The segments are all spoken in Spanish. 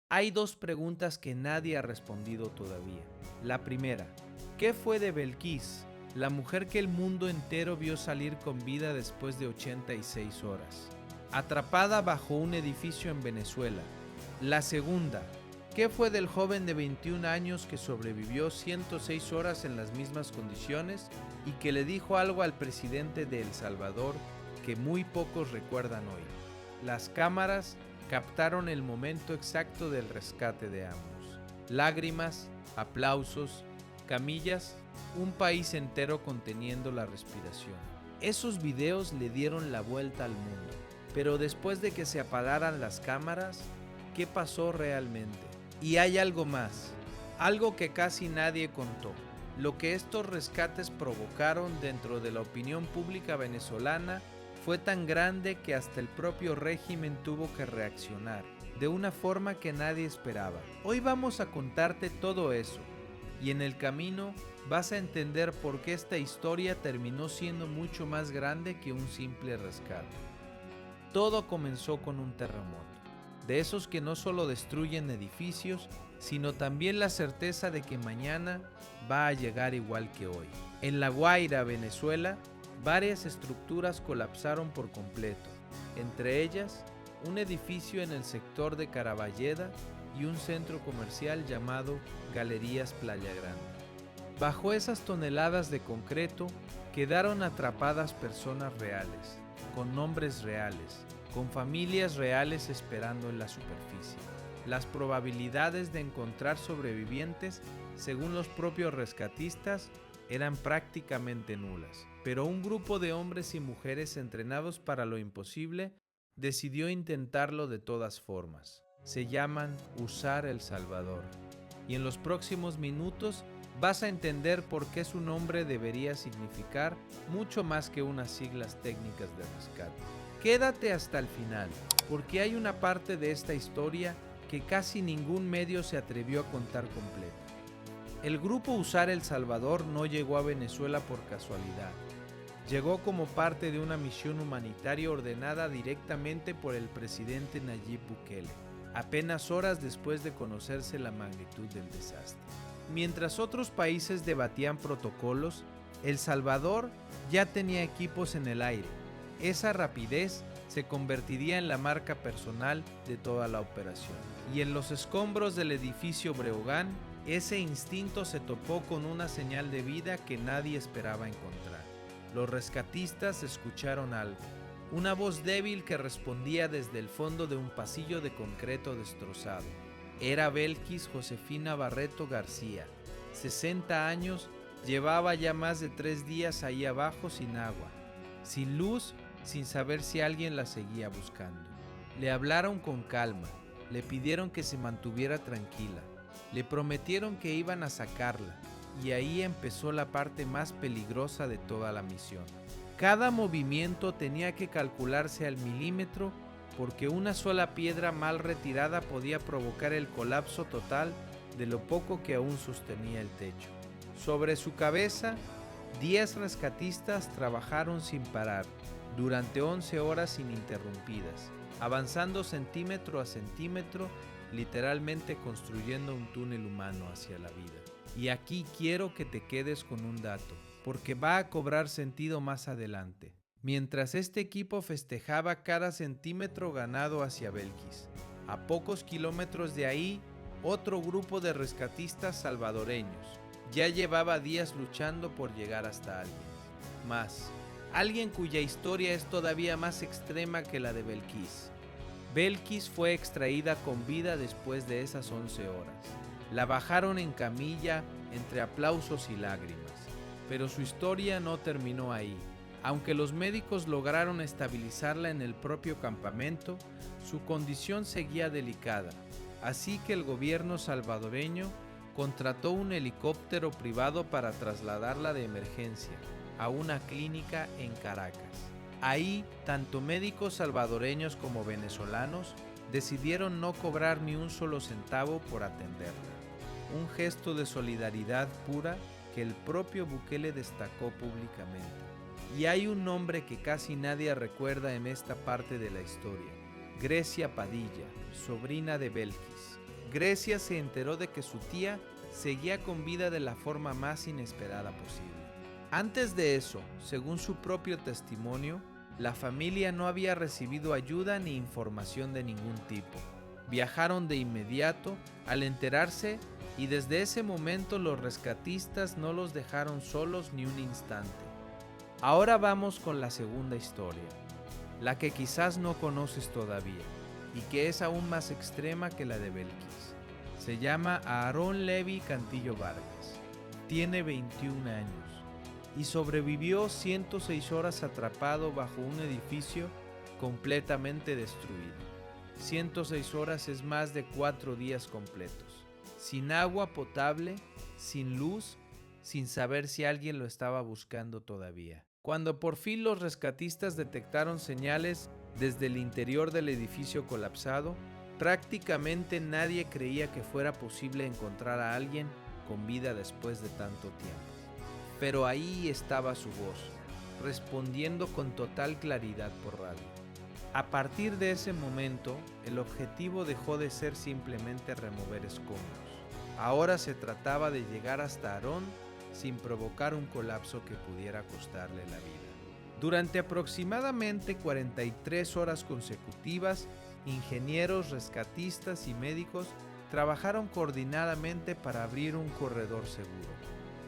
Hay dos preguntas que nadie ha respondido todavía. La primera, ¿qué fue de Belkis, la mujer que el mundo entero vio salir con vida después de 86 horas, atrapada bajo un edificio en Venezuela? La segunda, ¿qué fue del joven de 21 años que sobrevivió 106 horas en las mismas condiciones y que le dijo algo al presidente de El Salvador que muy pocos recuerdan hoy? Las cámaras captaron el momento exacto del rescate de ambos. Lágrimas, aplausos, camillas, un país entero conteniendo la respiración. Esos videos le dieron la vuelta al mundo. Pero después de que se apagaran las cámaras, ¿qué pasó realmente? Y hay algo más, algo que casi nadie contó. Lo que estos rescates provocaron dentro de la opinión pública venezolana fue tan grande que hasta el propio régimen tuvo que reaccionar, de una forma que nadie esperaba. Hoy vamos a contarte todo eso, y en el camino vas a entender por qué esta historia terminó siendo mucho más grande que un simple rescate. Todo comenzó con un terremoto, de esos que no solo destruyen edificios, sino también la certeza de que mañana va a llegar igual que hoy. En La Guaira, Venezuela, varias estructuras colapsaron por completo, entre ellas un edificio en el sector de Caraballeda y un centro comercial llamado Galerías Playa Grande. Bajo esas toneladas de concreto quedaron atrapadas personas reales, con nombres reales, con familias reales esperando en la superficie. Las probabilidades de encontrar sobrevivientes, según los propios rescatistas, eran prácticamente nulas. Pero un grupo de hombres y mujeres entrenados para lo imposible decidió intentarlo de todas formas. Se llaman USAR El Salvador. Y en los próximos minutos vas a entender por qué su nombre debería significar mucho más que unas siglas técnicas de rescate. Quédate hasta el final, porque hay una parte de esta historia que casi ningún medio se atrevió a contar completa. El grupo USAR El Salvador no llegó a Venezuela por casualidad. Llegó como parte de una misión humanitaria ordenada directamente por el presidente Nayib Bukele, apenas horas después de conocerse la magnitud del desastre. Mientras otros países debatían protocolos, El Salvador ya tenía equipos en el aire. Esa rapidez se convertiría en la marca personal de toda la operación. Y en los escombros del edificio Breogán, ese instinto se topó con una señal de vida que nadie esperaba encontrar. Los rescatistas escucharon algo, una voz débil que respondía desde el fondo de un pasillo de concreto destrozado. Era Belkis Josefina Barreto García, 60 años, llevaba ya más de 3 días ahí abajo sin agua, sin luz, sin saber si alguien la seguía buscando. Le hablaron con calma, le pidieron que se mantuviera tranquila, le prometieron que iban a sacarla, y ahí empezó la parte más peligrosa de toda la misión. Cada movimiento tenía que calcularse al milímetro porque una sola piedra mal retirada podía provocar el colapso total de lo poco que aún sostenía el techo. Sobre su cabeza, 10 rescatistas trabajaron sin parar, durante 11 horas ininterrumpidas, avanzando centímetro a centímetro, literalmente construyendo un túnel humano hacia la vida. Y aquí quiero que te quedes con un dato, porque va a cobrar sentido más adelante. Mientras este equipo festejaba cada centímetro ganado hacia Belkis, a pocos kilómetros de ahí, otro grupo de rescatistas salvadoreños ya llevaba días luchando por llegar hasta alguien. Más, alguien cuya historia es todavía más extrema que la de Belkis. Belkis fue extraída con vida después de esas 11 horas. La bajaron en camilla entre aplausos y lágrimas. Pero su historia no terminó ahí. Aunque los médicos lograron estabilizarla en el propio campamento, su condición seguía delicada. Así que el gobierno salvadoreño contrató un helicóptero privado para trasladarla de emergencia a una clínica en Caracas. Ahí, tanto médicos salvadoreños como venezolanos decidieron no cobrar ni un solo centavo por atenderla. Un gesto de solidaridad pura que el propio Bukele destacó públicamente. Y hay un nombre que casi nadie recuerda en esta parte de la historia: Grecia Padilla, sobrina de Belkis. Grecia se enteró de que su tía seguía con vida de la forma más inesperada posible. Antes de eso, según su propio testimonio, la familia no había recibido ayuda ni información de ningún tipo. Viajaron de inmediato al enterarse y desde ese momento los rescatistas no los dejaron solos ni un instante. Ahora vamos con la segunda historia, la que quizás no conoces todavía y que es aún más extrema que la de Belkis. Se llama Aarón Levi Cantillo Vargas. Tiene 21 años y sobrevivió 106 horas atrapado bajo un edificio completamente destruido. 106 horas es más de 4 días completos, sin agua potable, sin luz, sin saber si alguien lo estaba buscando todavía. Cuando por fin los rescatistas detectaron señales desde el interior del edificio colapsado, prácticamente nadie creía que fuera posible encontrar a alguien con vida después de tanto tiempo. Pero ahí estaba su voz, respondiendo con total claridad por radio. A partir de ese momento, el objetivo dejó de ser simplemente remover escombros. Ahora se trataba de llegar hasta Aarón sin provocar un colapso que pudiera costarle la vida. Durante aproximadamente 43 horas consecutivas, ingenieros, rescatistas y médicos trabajaron coordinadamente para abrir un corredor seguro.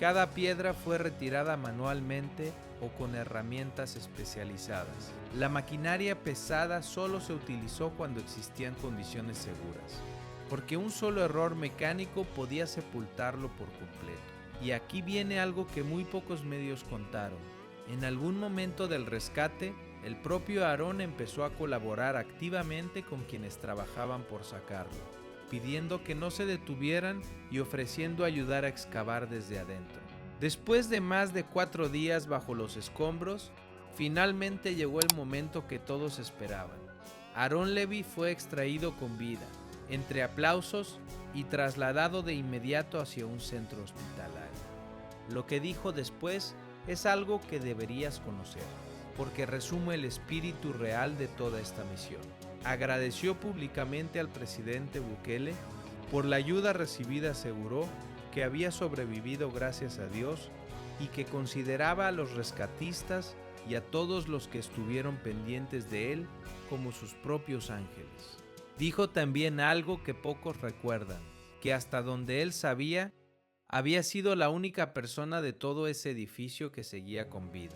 Cada piedra fue retirada manualmente o con herramientas especializadas. La maquinaria pesada solo se utilizó cuando existían condiciones seguras, porque un solo error mecánico podía sepultarlo por completo. Y aquí viene algo que muy pocos medios contaron. En algún momento del rescate, el propio Aarón empezó a colaborar activamente con quienes trabajaban por sacarlo, pidiendo que no se detuvieran y ofreciendo ayudar a excavar desde adentro. Después de más de 4 días bajo los escombros, finalmente llegó el momento que todos esperaban. Aarón Levi fue extraído con vida, entre aplausos, y trasladado de inmediato hacia un centro hospitalario. Lo que dijo después es algo que deberías conocer, porque resume el espíritu real de toda esta misión. Agradeció públicamente al presidente Bukele por la ayuda recibida, aseguró que había sobrevivido gracias a Dios y que consideraba a los rescatistas y a todos los que estuvieron pendientes de él como sus propios ángeles. Dijo también algo que pocos recuerdan, que hasta donde él sabía, había sido la única persona de todo ese edificio que seguía con vida.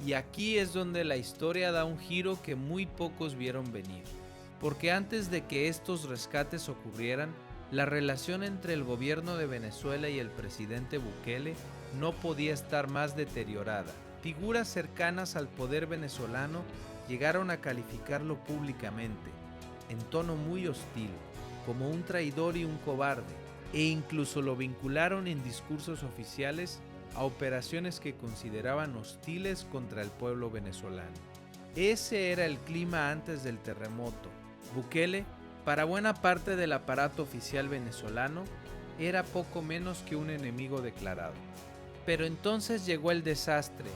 Y aquí es donde la historia da un giro que muy pocos vieron venir, porque antes de que estos rescates ocurrieran, la relación entre el gobierno de Venezuela y el presidente Bukele no podía estar más deteriorada. Figuras cercanas al poder venezolano llegaron a calificarlo públicamente, en tono muy hostil, como un traidor y un cobarde, e incluso lo vincularon en discursos oficiales a operaciones que consideraban hostiles contra el pueblo venezolano. Ese era el clima antes del terremoto. Bukele, para buena parte del aparato oficial venezolano, era poco menos que un enemigo declarado. Pero entonces llegó el desastre,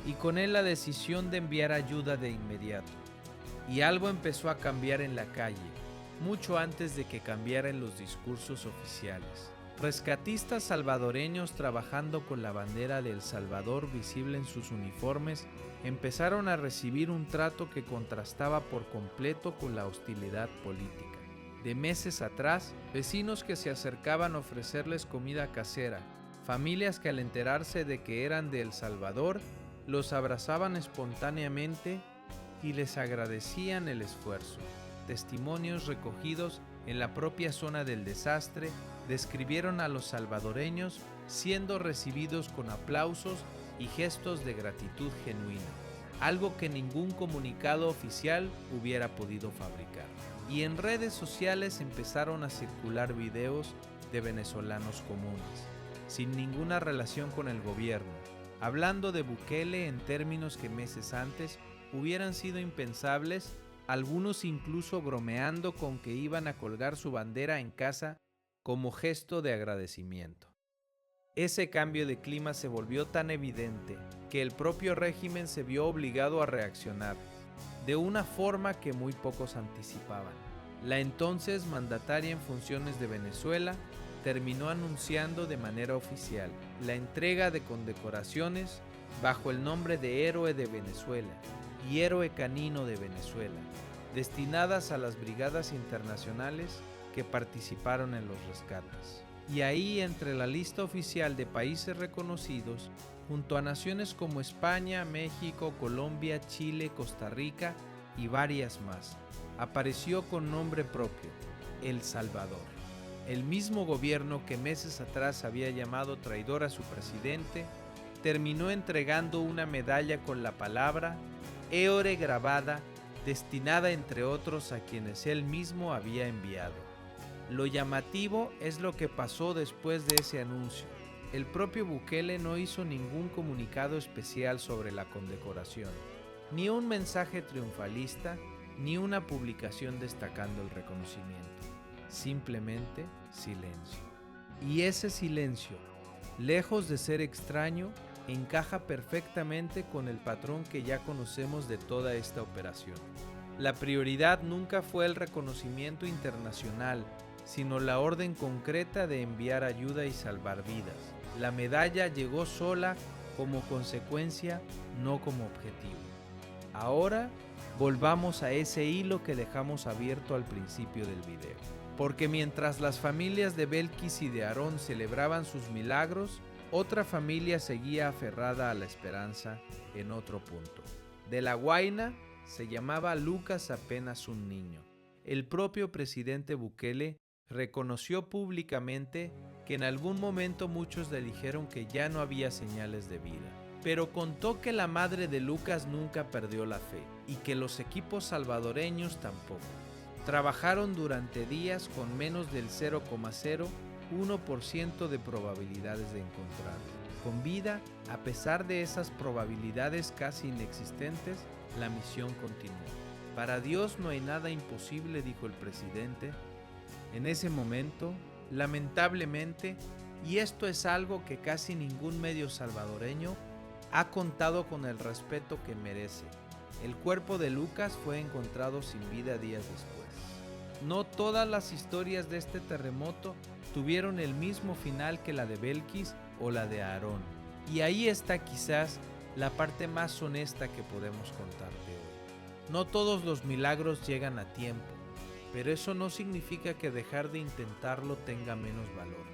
y con él la decisión de enviar ayuda de inmediato. Y algo empezó a cambiar en la calle, mucho antes de que cambiaran los discursos oficiales. Rescatistas salvadoreños trabajando con la bandera de El Salvador visible en sus uniformes empezaron a recibir un trato que contrastaba por completo con la hostilidad política. De meses atrás, vecinos que se acercaban a ofrecerles comida casera, familias que al enterarse de que eran de El Salvador, los abrazaban espontáneamente y les agradecían el esfuerzo. Testimonios recogidos en la propia zona del desastre describieron a los salvadoreños siendo recibidos con aplausos y gestos de gratitud genuina, algo que ningún comunicado oficial hubiera podido fabricar. Y en redes sociales empezaron a circular videos de venezolanos comunes, sin ninguna relación con el gobierno, hablando de Bukele en términos que meses antes hubieran sido impensables, algunos incluso bromeando con que iban a colgar su bandera en casa como gesto de agradecimiento. Ese cambio de clima se volvió tan evidente que el propio régimen se vio obligado a reaccionar, de una forma que muy pocos anticipaban. La entonces mandataria en funciones de Venezuela terminó anunciando de manera oficial la entrega de condecoraciones bajo el nombre de Héroe de Venezuela y Héroe Canino de Venezuela, destinadas a las brigadas internacionales que participaron en los rescates. Y ahí, entre la lista oficial de países reconocidos, junto a naciones como España, México, Colombia, Chile, Costa Rica y varias más, apareció con nombre propio: El Salvador. El mismo gobierno que meses atrás había llamado traidor a su presidente, terminó entregando una medalla con la palabra Héroe grabada, destinada entre otros a quienes él mismo había enviado. Lo llamativo es lo que pasó después de ese anuncio. El propio Bukele no hizo ningún comunicado especial sobre la condecoración, ni un mensaje triunfalista, ni una publicación destacando el reconocimiento. Simplemente silencio. Y ese silencio, lejos de ser extraño, encaja perfectamente con el patrón que ya conocemos de toda esta operación. La prioridad nunca fue el reconocimiento internacional, sino la orden concreta de enviar ayuda y salvar vidas. La medalla llegó sola como consecuencia, no como objetivo. Ahora volvamos a ese hilo que dejamos abierto al principio del video. Porque mientras las familias de Belkis y de Aarón celebraban sus milagros, otra familia seguía aferrada a la esperanza en otro punto. De La Guaina se llamaba Lucas, apenas un niño. El propio presidente Bukele reconoció públicamente que en algún momento muchos le dijeron que ya no había señales de vida, pero contó que la madre de Lucas nunca perdió la fe y que los equipos salvadoreños tampoco. Trabajaron durante días con menos del 0,01% de probabilidades de encontrarlo. Con vida, a pesar de esas probabilidades casi inexistentes, la misión continuó. Para Dios no hay nada imposible, dijo el presidente. En ese momento, lamentablemente, y esto es algo que casi ningún medio salvadoreño ha contado con el respeto que merece, el cuerpo de Lucas fue encontrado sin vida días después. No todas las historias de este terremoto tuvieron el mismo final que la de Belkis o la de Aarón. Y ahí está quizás la parte más honesta que podemos contarte hoy. No todos los milagros llegan a tiempo, pero eso no significa que dejar de intentarlo tenga menos valor.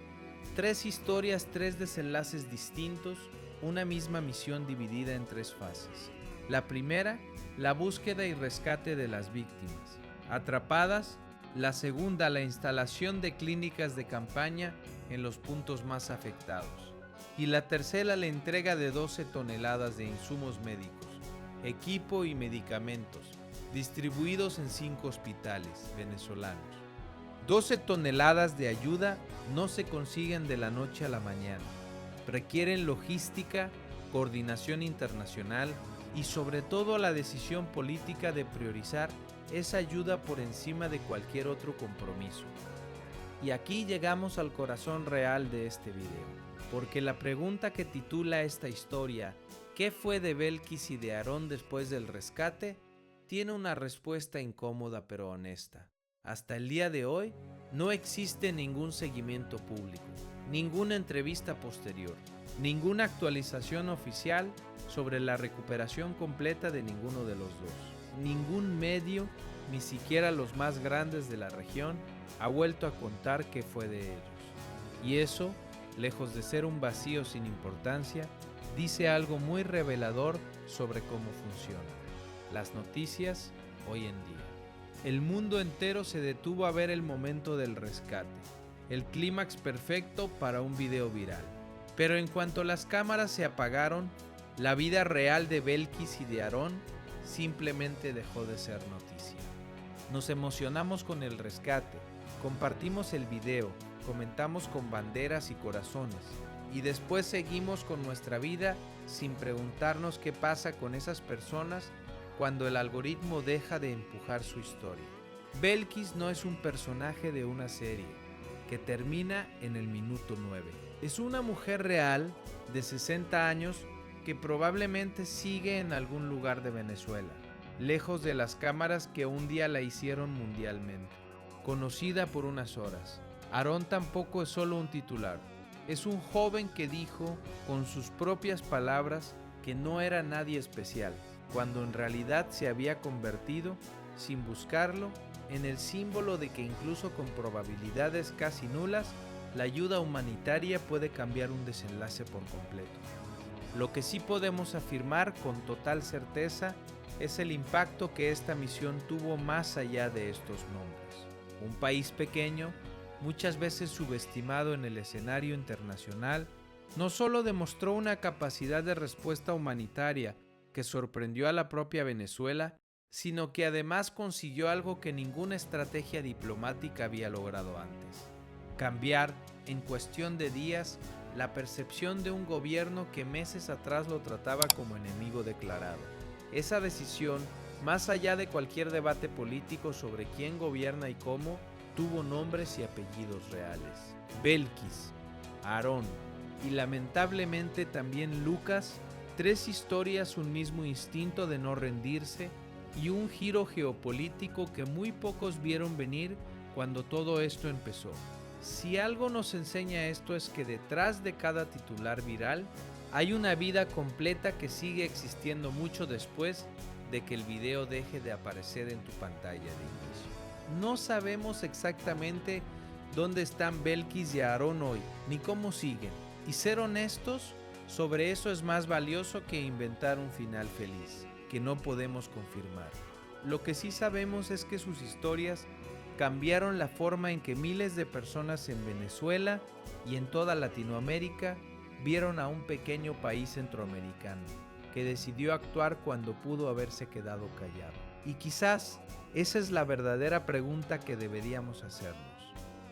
3 historias, 3 desenlaces distintos, una misma misión dividida en 3 fases. La primera, la búsqueda y rescate de las víctimas atrapadas. La segunda, la instalación de clínicas de campaña en los puntos más afectados. Y la tercera, la entrega de 12 toneladas de insumos médicos, equipo y medicamentos, distribuidos en 5 hospitales venezolanos. 12 toneladas de ayuda no se consiguen de la noche a la mañana. Requieren logística, coordinación internacional y sobre todo la decisión política de priorizar esa ayuda por encima de cualquier otro compromiso. Y aquí llegamos al corazón real de este video, porque la pregunta que titula esta historia, ¿qué fue de Belkis y de Aarón después del rescate?, tiene una respuesta incómoda pero honesta. Hasta el día de hoy no existe ningún seguimiento público, ninguna entrevista posterior, ninguna actualización oficial sobre la recuperación completa de ninguno de los dos. Ningún medio, ni siquiera los más grandes de la región, ha vuelto a contar qué fue de ellos. Y eso, lejos de ser un vacío sin importancia, dice algo muy revelador sobre cómo funcionan las noticias hoy en día. El mundo entero se detuvo a ver el momento del rescate, el clímax perfecto para un video viral. Pero en cuanto las cámaras se apagaron, la vida real de Belkis y de Aarón simplemente dejó de ser noticia. Nos emocionamos con el rescate, compartimos el video, comentamos con banderas y corazones, y después seguimos con nuestra vida sin preguntarnos qué pasa con esas personas cuando el algoritmo deja de empujar su historia. Belkis no es un personaje de una serie que termina en el minuto 9. Es una mujer real de 60 años que probablemente sigue en algún lugar de Venezuela, lejos de las cámaras que un día la hicieron mundialmente. conocida por unas horas. Aarón tampoco es solo un titular. Es un joven que dijo con sus propias palabras que no era nadie especial, cuando en realidad se había convertido, sin buscarlo, en el símbolo de que incluso con probabilidades casi nulas, la ayuda humanitaria puede cambiar un desenlace por completo. Lo que sí podemos afirmar con total certeza es el impacto que esta misión tuvo más allá de estos nombres. Un país pequeño, muchas veces subestimado en el escenario internacional, no solo demostró una capacidad de respuesta humanitaria que sorprendió a la propia Venezuela, sino que además consiguió algo que ninguna estrategia diplomática había logrado antes: cambiar, en cuestión de días, la percepción de un gobierno que meses atrás lo trataba como enemigo declarado. Esa decisión, más allá de cualquier debate político sobre quién gobierna y cómo, tuvo nombres y apellidos reales. Belkis, Aarón y lamentablemente también Lucas, 3 historias, un mismo instinto de no rendirse y un giro geopolítico que muy pocos vieron venir cuando todo esto empezó. Si algo nos enseña esto es que detrás de cada titular viral hay una vida completa que sigue existiendo mucho después de que el video deje de aparecer en tu pantalla de inicio. No sabemos exactamente dónde están Belkis y Aarón hoy, ni cómo siguen. Y ser honestos sobre eso es más valioso que inventar un final feliz, que no podemos confirmar. Lo que sí sabemos es que sus historias cambiaron la forma en que miles de personas en Venezuela y en toda Latinoamérica vieron a un pequeño país centroamericano que decidió actuar cuando pudo haberse quedado callado. Y quizás esa es la verdadera pregunta que deberíamos hacernos.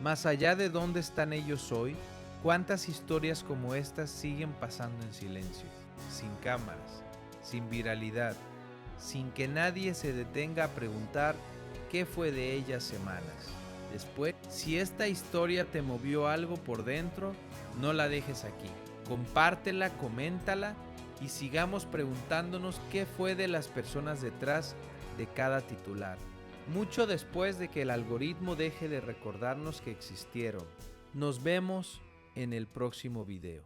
Más allá de dónde están ellos hoy, ¿cuántas historias como estas siguen pasando en silencio, sin cámaras, sin viralidad, sin que nadie se detenga a preguntar qué fue de ellas semanas después? Si esta historia te movió algo por dentro, no la dejes aquí. Compártela, coméntala y sigamos preguntándonos qué fue de las personas detrás de cada titular, mucho después de que el algoritmo deje de recordarnos que existieron. Nos vemos en el próximo video.